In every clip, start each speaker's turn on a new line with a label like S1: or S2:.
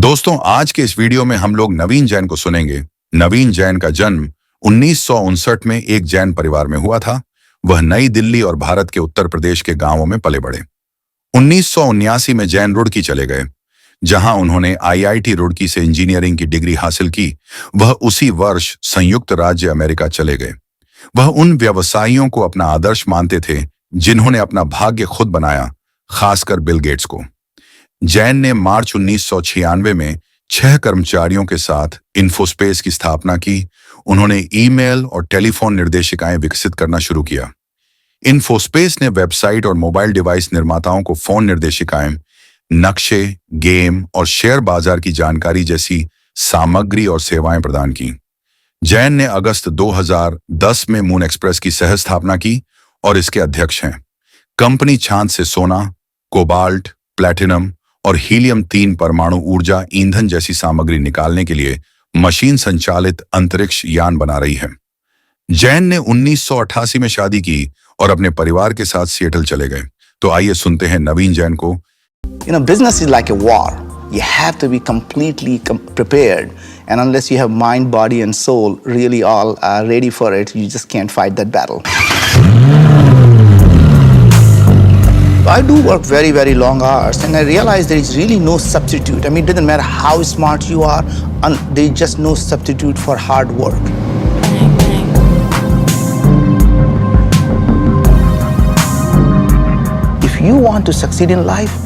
S1: दोस्तों, आज के इस वीडियो में हम लोग नवीन जैन को सुनेंगे। नवीन जैन का जन्म 1959 में एक जैन परिवार में हुआ था। वह नई दिल्ली और भारत के उत्तर प्रदेश के गांवों में पले बढ़े। 1979 में जैन रुड़की चले गए, जहां उन्होंने आईआईटी रुड़की से इंजीनियरिंग की डिग्री हासिल की। वह उसी वर्ष संयुक्त राज्य अमेरिका चले गए। वह उन व्यवसायियों को अपना आदर्श मानते थे जिन्होंने अपना भाग्य खुद बनाया, खासकर बिल गेट्स को। जैन ने मार्च 1996 में 6 कर्मचारियों के साथ इन्फोस्पेस की स्थापना की। उन्होंने ईमेल और टेलीफोन निर्देशिकाएं विकसित करना शुरू किया। इन्फोस्पेस ने वेबसाइट और मोबाइल डिवाइस निर्माताओं को फोन निर्देशिकाएं, नक्शे, गेम और शेयर बाजार की जानकारी जैसी सामग्री और सेवाएं प्रदान की। जैन ने अगस्त 2010 में मून एक्सप्रेस की सह स्थापना की और इसके अध्यक्ष हैं। कंपनी चांद से सोना, कोबाल्ट, प्लैटिनम और हीलियम-3 परमाणु ऊर्जा ईंधन जैसी सामग्री निकालने के लिए मशीन संचालित अंतरिक्ष यान बना रही है। जैन ने 1988 में शादी की और अपने परिवार के साथ सिएटल चले गए। तो आइए सुनते हैं नवीन जैन को।
S2: Business is like a war. You have to be completely prepared, and unless you have mind, body, and soul really all ready for it, you just can't fight that battle. I do work very, very long hours, and I realize there is really no substitute. I mean, it doesn't matter how smart you are, there is just no substitute for hard work. If you want to succeed in life,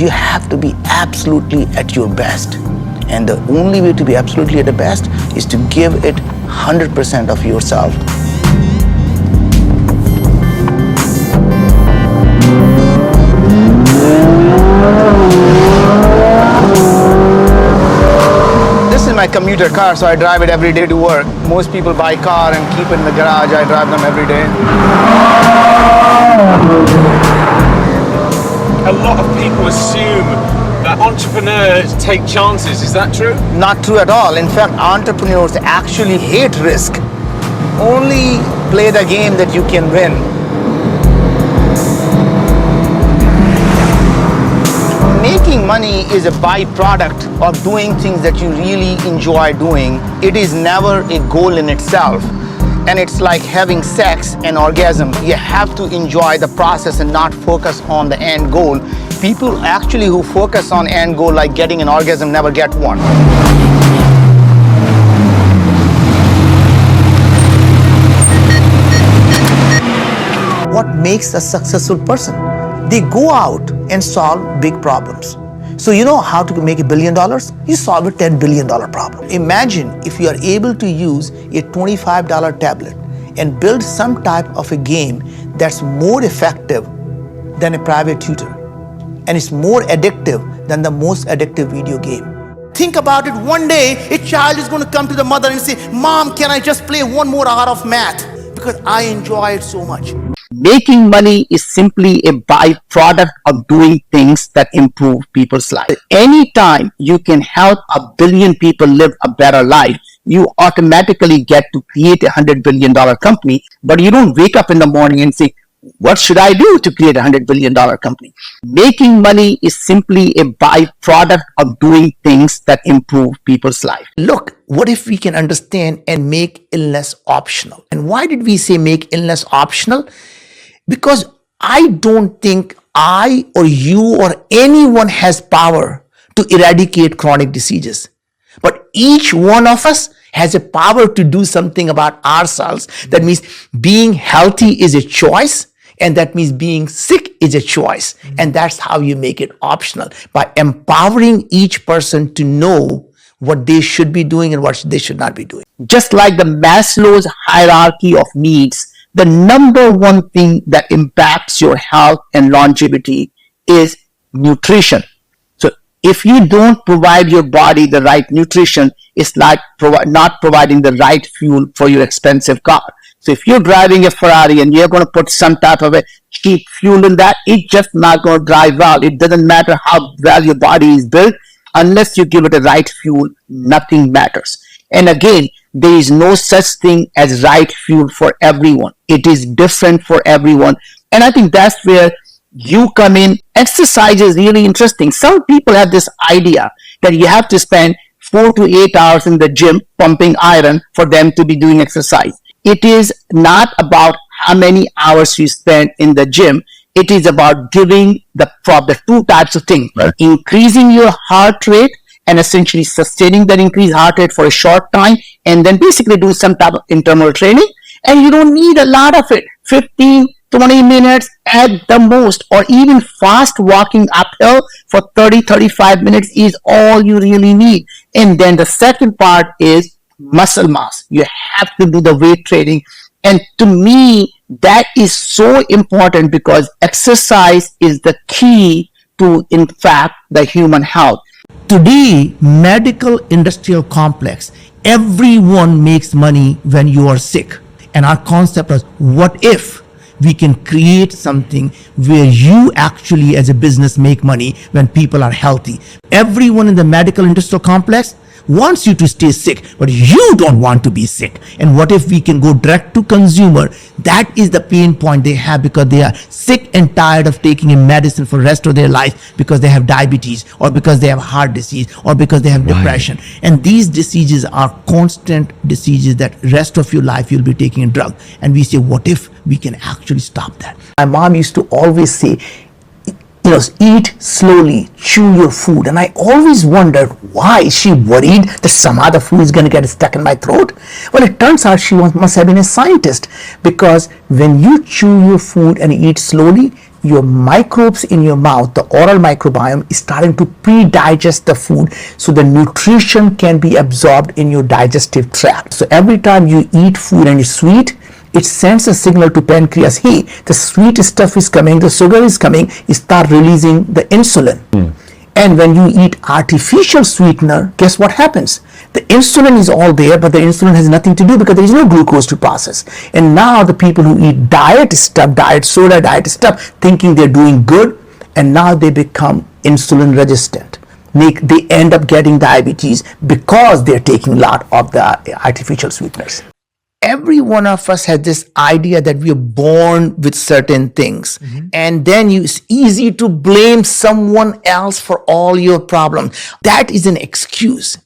S2: you have to be absolutely at your best. And the only way to be absolutely at the best is to give it 100% of yourself. This is my commuter car, so I drive it every day to work. Most people buy a car and keep it in the garage. I drive them every day.
S3: A lot of people assume that entrepreneurs take chances. Is that true?
S2: Not true at all. In fact, entrepreneurs actually hate risk. Only play the game that you can win. Making money is a byproduct of doing things that you really enjoy doing. It is never a goal in itself. And it's like having sex and orgasm. You have to enjoy the process and not focus on the end goal. People actually who focus on end goal like getting an orgasm never get one. What makes a successful person? They go out and solve big problems. So you know how to make $1 billion? You solve a $10 billion problem. Imagine if you are able to use a $25 tablet and build some type of a game that's more effective than a private tutor. And it's more addictive than the most addictive video game. Think about it, one day a child is going to come to the mother and say, "Mom, can I just play one more hour of math? Because I enjoy it so much."
S4: Making money is simply a byproduct of doing things that improve people's lives. Anytime you can help 1 billion people live a better life, you automatically get to create a $100 billion company. But you don't wake up in the morning and say, what should I do to create a $100 billion company? Making money is simply a byproduct of doing things that improve people's life.
S2: Look, what if we can understand and make illness optional? And why did we say make illness optional? Because I don't think I or you or anyone has power to eradicate chronic diseases. But each one of us has a power to do something about ourselves. That means being healthy is a choice, and that means being sick is a choice. And that's how you make it optional, by empowering each person to know what they should be doing and what they should not be doing.
S4: Just like the Maslow's hierarchy of needs, the number one thing that impacts your health and longevity is nutrition. So if you don't provide your body the right nutrition, it's like not providing the right fuel for your expensive car. So if you're driving a Ferrari and you're going to put some type of a cheap fuel in that, it's just not going to drive well. It doesn't matter how well your body is built. Unless you give it the right fuel, nothing matters. And again, there is no such thing as right fuel for everyone. It is different for everyone. And I think that's where you come in. Exercise is really interesting. Some people have this idea that you have to spend 4 to 8 hours in the gym pumping iron for them to be doing exercise. It is not about how many hours you spend in the gym. It is about giving the two types of things,
S1: Right.
S4: increasing your heart rate and essentially sustaining that increased heart rate for a short time, and then basically do some type of internal training. And you don't need a lot of it, 15, 20 minutes at the most, or even fast walking uphill for 30, 35 minutes is all you really need. And then the second part is muscle mass. You have to do the weight training. And to me, that is so important because exercise is the key to, in fact, the human health.
S2: Today, medical industrial complex, everyone makes money when you are sick. And our concept was, what if we can create something where you actually as a business make money when people are healthy? Everyone in the medical industrial complex wants you to stay sick, but you don't want to be sick. And what if we can go direct to consumer? That is the pain point they have because they are sick and tired of taking a medicine for the rest of their life because they have diabetes or because they have heart disease or because they have depression. And these diseases are constant diseases that rest of your life you'll be taking a drug. And we say, what if we can actually stop that? My mom used to always say, eat slowly, chew your food. And I always wondered, why is she worried that some other food is going to get stuck in my throat? Well, it turns out she must have been a scientist, because when you chew your food and eat slowly, your microbes in your mouth, the oral microbiome, is starting to pre-digest the food so the nutrition can be absorbed in your digestive tract. So every time you eat food and it's sweet, it sends a signal to pancreas, hey, the sweet stuff is coming, the sugar is coming, you start releasing the insulin. And when you eat artificial sweetener, guess what happens? The insulin is all there, but the insulin has nothing to do because there is no glucose to process. And now the people who eat diet stuff, diet soda, diet stuff, thinking they're doing good, and now they become insulin resistant. They end up getting diabetes because they're taking a lot of the artificial sweeteners. Every one of us has this idea that we are born with certain things, and then it's easy to blame someone else for all your problems. That is an excuse,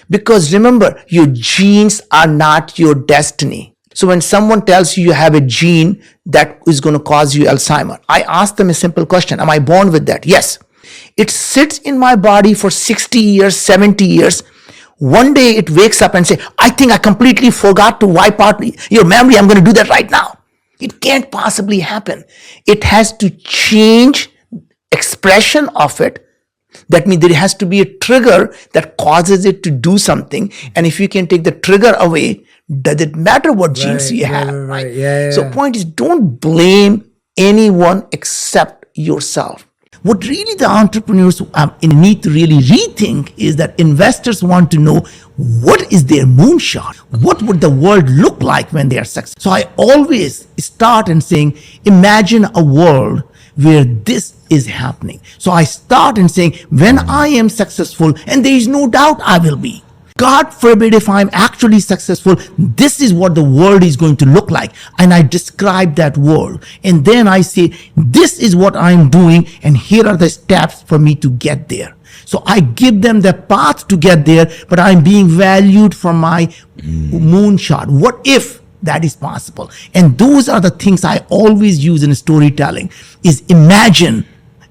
S2: because remember, your genes are not your destiny. So when someone tells you you have a gene that is going to cause you Alzheimer, I ask them a simple question: am I born with that? Yes. It sits in my body for 60 years, 70 years. One day it wakes up and say, I think I completely forgot to wipe out your memory. I'm going to do that right now. It can't possibly happen. It has to change expression of it. That means there has to be a trigger that causes it to do something. And if you can take the trigger away, does it matter what genes you have? Right?
S5: Yeah.
S2: So point is, don't blame anyone except yourself. What really the entrepreneurs need to really rethink is that investors want to know, what is their moonshot? What would the world look like when they are successful? So I always start and saying, imagine a world where this is happening. So I start and saying, when I am successful, and there is no doubt I will be, God forbid if I'm actually successful, this is what the world is going to look like. And I describe that world. And then I say, this is what I'm doing, and here are the steps for me to get there. So I give them the path to get there, but I'm being valued from my moonshot. What if that is possible? And those are the things I always use in storytelling, is imagine.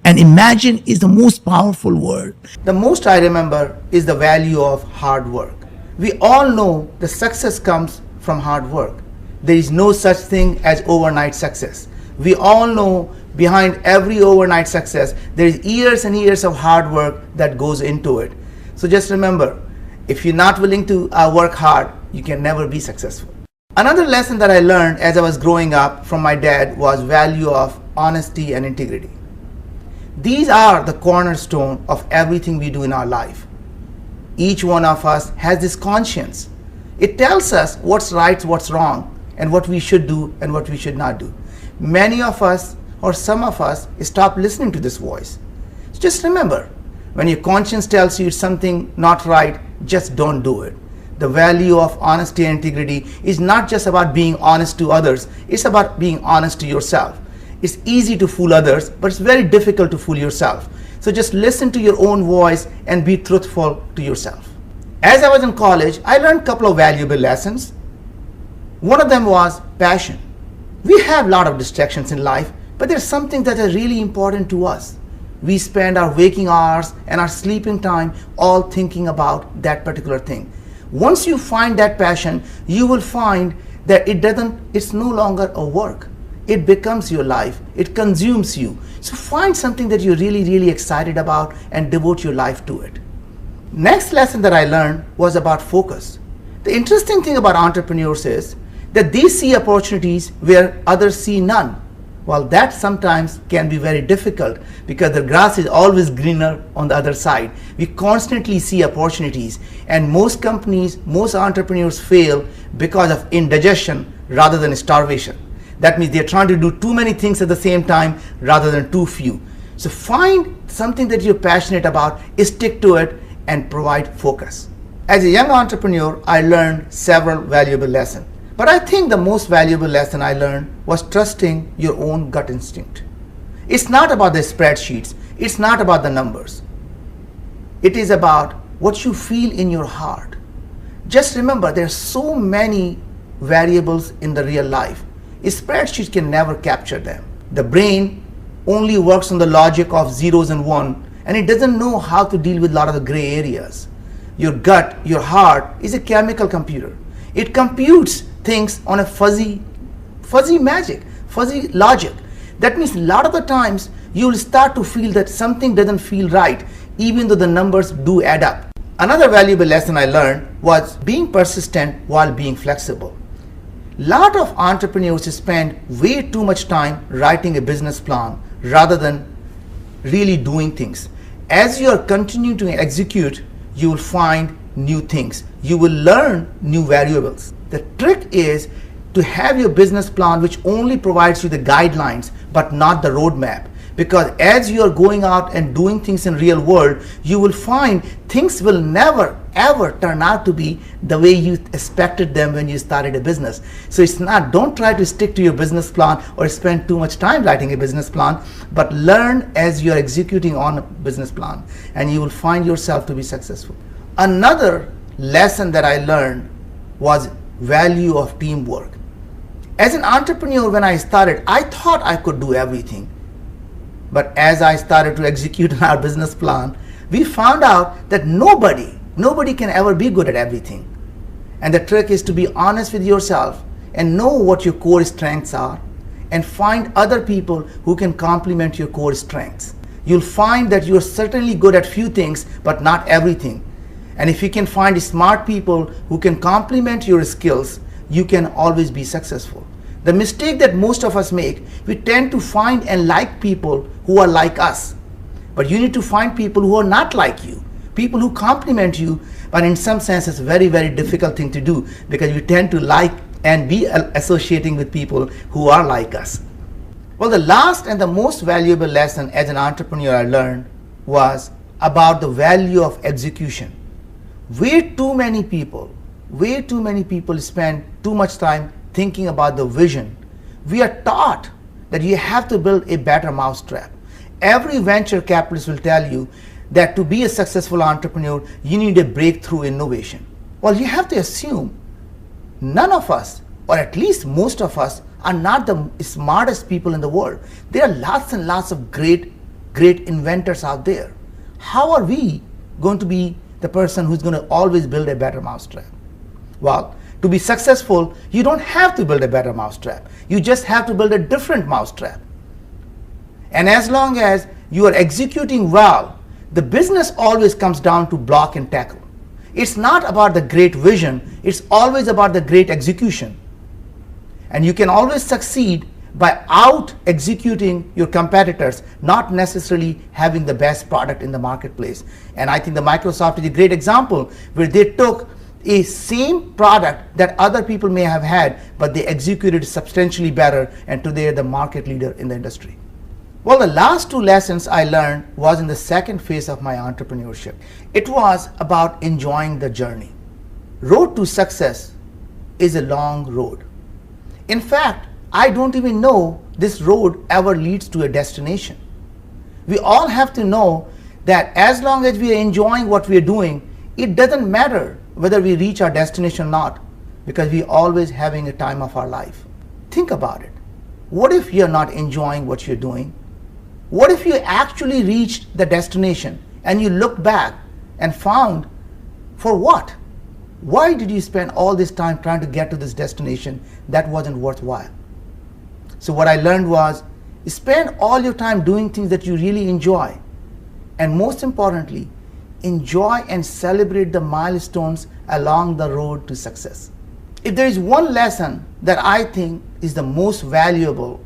S2: And imagine is the most powerful word. The most I remember is the value of hard work. We all know the success comes from hard work. There is no such thing as overnight success. We all know behind every overnight success, there is years and years of hard work that goes into it. So just remember, if you're not willing to work hard, you can never be successful. Another lesson that I learned as I was growing up from my dad was value of honesty and integrity. These are the cornerstone of everything we do in our life. Each one of us has this conscience. It tells us what's right, what's wrong, and what we should do and what we should not do. Many of us, or some of us, stop listening to this voice. So just remember, when your conscience tells you it's something not right, just don't do it. The value of honesty and integrity is not just about being honest to others, it's about being honest to yourself. It's easy to fool others, but it's very difficult to fool yourself. So just listen to your own voice and be truthful to yourself. As I was in college, I learned a couple of valuable lessons. One of them was passion. We have a lot of distractions in life, but there's something that is really important to us. We spend our waking hours and our sleeping time all thinking about that particular thing. Once you find that passion, you will find that it's no longer a work. It becomes your life. It consumes you. So find something that you're really, really excited about and devote your life to it. Next lesson that I learned was about focus. The interesting thing about entrepreneurs is that they see opportunities where others see none. Well, that sometimes can be very difficult because the grass is always greener on the other side. We constantly see opportunities, and most companies, most entrepreneurs fail because of indigestion rather than starvation. That means they're trying to do too many things at the same time rather than too few. So find something that you're passionate about, stick to it, and provide focus. As a young entrepreneur, I learned several valuable lessons. But I think the most valuable lesson I learned was trusting your own gut instinct. It's not about the spreadsheets. It's not about the numbers. It is about what you feel in your heart. Just remember, there are so many variables in the real life. A spreadsheet can never capture them. The brain only works on the logic of zeros and one, and it doesn't know how to deal with a lot of the gray areas. Your gut, your heart, is a chemical computer. It computes things on a fuzzy magic, fuzzy logic. That means a lot of the times you will start to feel that something doesn't feel right, even though the numbers do add up. Another valuable lesson I learned was being persistent while being flexible. A lot of entrepreneurs spend way too much time writing a business plan rather than really doing things. As you are continuing to execute, you will find new things. You will learn new variables. The trick is to have your business plan which only provides you the guidelines but not the roadmap. Because as you are going out and doing things in real world, you will find things will never ever turn out to be the way you expected them when you started a business. So don't try to stick to your business plan or spend too much time writing a business plan, but learn as you are executing on a business plan, and you will find yourself to be successful. Another lesson that I learned was value of teamwork. As an entrepreneur, when I started, I thought I could do everything. But as I started to execute on our business plan, we found out that nobody can ever be good at everything. And the trick is to be honest with yourself and know what your core strengths are and find other people who can complement your core strengths. You'll find that you're certainly good at few things, but not everything. And if you can find smart people who can complement your skills, you can always be successful. The mistake that most of us make, we tend to find and like people who are like us. But you need to find people who are not like you, people who complement you, but in some sense it's a very, very difficult thing to do because we tend to like and be associating with people who are like us. Well, the last and the most valuable lesson as an entrepreneur I learned was about the value of execution. Way too many people spend too much time thinking about the vision. We are taught that you have to build a better mousetrap. Every venture capitalist will tell you that to be a successful entrepreneur, you need a breakthrough innovation. Well, you have to assume none of us, or at least most of us, are not the smartest people in the world. There are lots and lots of great inventors out there. How are we going to be the person who's going to always build a better mousetrap? Well, to be successful, you don't have to build a better mousetrap. You just have to build a different mousetrap. And as long as you are executing well, the business always comes down to block and tackle. It's not about the great vision, it's always about the great execution. And you can always succeed by out executing your competitors, not necessarily having the best product in the marketplace. And I think the Microsoft is a great example where they took a same product that other people may have had, but they executed substantially better, and today they're the market leader in the industry. Well, the last two lessons I learned was in the second phase of my entrepreneurship. It was about enjoying the journey. Road to success is a long road. In fact, I don't even know this road ever leads to a destination. We all have to know that as long as we are enjoying what we are doing, it doesn't matter whether we reach our destination or not, because we are always having a time of our life. Think about it. What if you're not enjoying what you're doing? What if you actually reached the destination and you look back and found, for what? Why did you spend all this time trying to get to this destination that wasn't worthwhile? So what I learned was, spend all your time doing things that you really enjoy. And most importantly, enjoy and celebrate the milestones along the road to success. If there is one lesson that I think is the most valuable,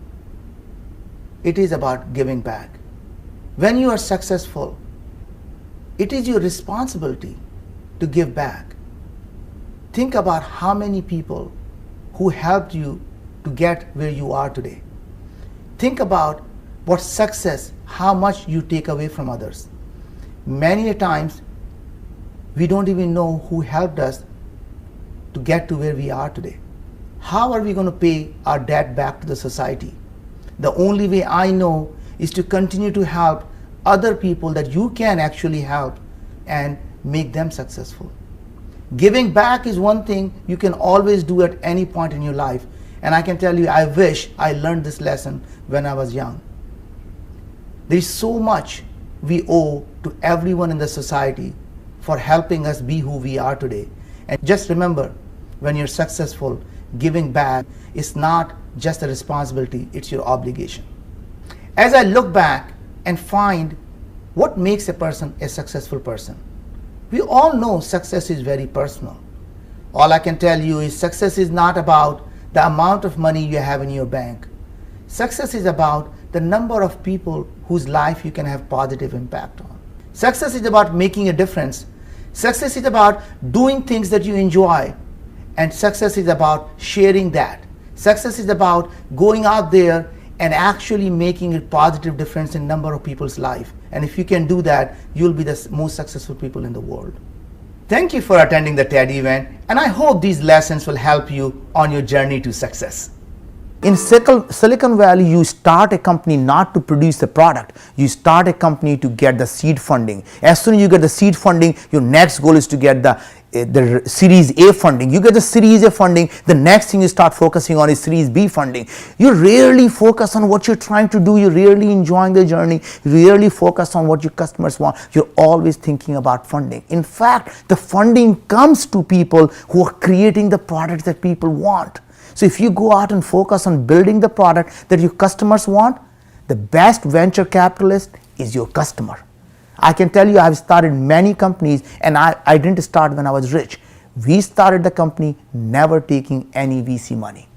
S2: it is about giving back. When you are successful, it is your responsibility to give back. Think about how many people who helped you to get where you are today. Think about what success, how much you take away from others. Many times, we don't even know who helped us to get to where we are today. How are we going to pay our debt back to the society? The only way I know is to continue to help other people that you can actually help and make them successful. Giving back is one thing you can always do at any point in your life. And I can tell you, I wish I learned this lesson when I was young. There is so much we owe to everyone in the society for helping us be who we are today. And just remember, when you're successful, giving back is not just a responsibility, it's your obligation. As I look back and find what makes a person a successful person, we all know success is very personal. All I can tell you is success is not about the amount of money you have in your bank. Success is about the number of people whose life you can have positive impact on. Success is about making a difference. Success is about doing things that you enjoy. And success is about sharing that. Success is about going out there and actually making a positive difference in a number of people's life. And if you can do that, you'll be the most successful people in the world. Thank you for attending the TED event, and I hope these lessons will help you on your journey to success. In Silicon Valley, you start a company not to produce a product. You start a company to get the seed funding. As soon as you get the seed funding, your next goal is to get the Series A funding. You get the Series A funding, the next thing you start focusing on is Series B funding. You rarely focus on what you're trying to do. You're rarely enjoying the journey. You rarely focus on what your customers want. You're always thinking about funding. In fact, the funding comes to people who are creating the products that people want. So if you go out and focus on building the product that your customers want, the best venture capitalist is your customer. I can tell you, I've started many companies, and I didn't start when I was rich. We started the company never taking any VC money.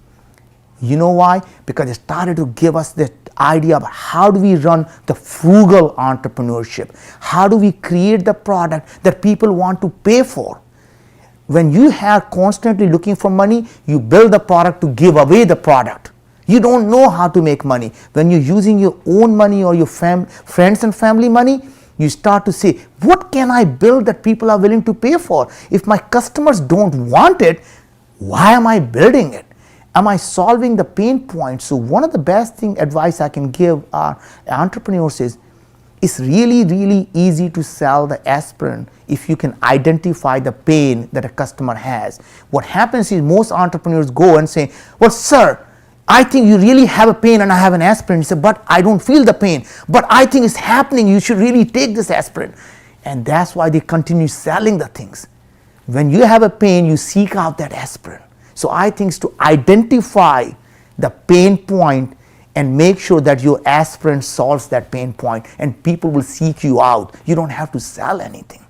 S2: You know why? Because it started to give us the idea of how do we run the frugal entrepreneurship? How do we create the product that people want to pay for? When you are constantly looking for money, you build the product to give away the product. You don't know how to make money. When you're using your own money or your friends and family money, you start to say, what can I build that people are willing to pay for? If my customers don't want it, why am I building it? Am I solving the pain points? So one of the best advice I can give our entrepreneurs is, it's really, really easy to sell the aspirin if you can identify the pain that a customer has. What happens is most entrepreneurs go and say, well, sir, I think you really have a pain and I have an aspirin. He said, but I don't feel the pain. But I think it's happening. You should really take this aspirin. And that's why they continue selling the things. When you have a pain, you seek out that aspirin. So I think it's to identify the pain point and make sure that your aspirin solves that pain point, and people will seek you out. You don't have to sell anything.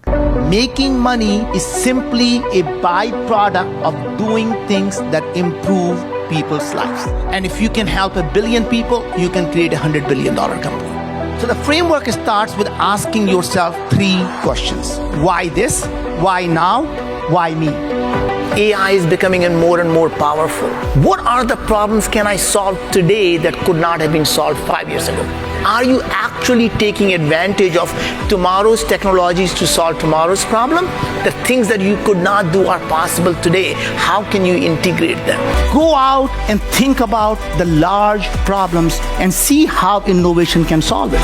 S2: Making money is simply a byproduct of doing things that improve people's lives. And if you can help 1 billion people, you can create $100 billion company. So the framework starts with asking yourself 3 questions. Why this? Why now? Why me? AI is becoming more and more powerful. What are the problems can I solve today that could not have been solved 5 years ago? Are you actually taking advantage of tomorrow's technologies to solve tomorrow's problem? The things that you could not do are possible today. How can you integrate them? Go out and think about the large problems and see how innovation can solve it.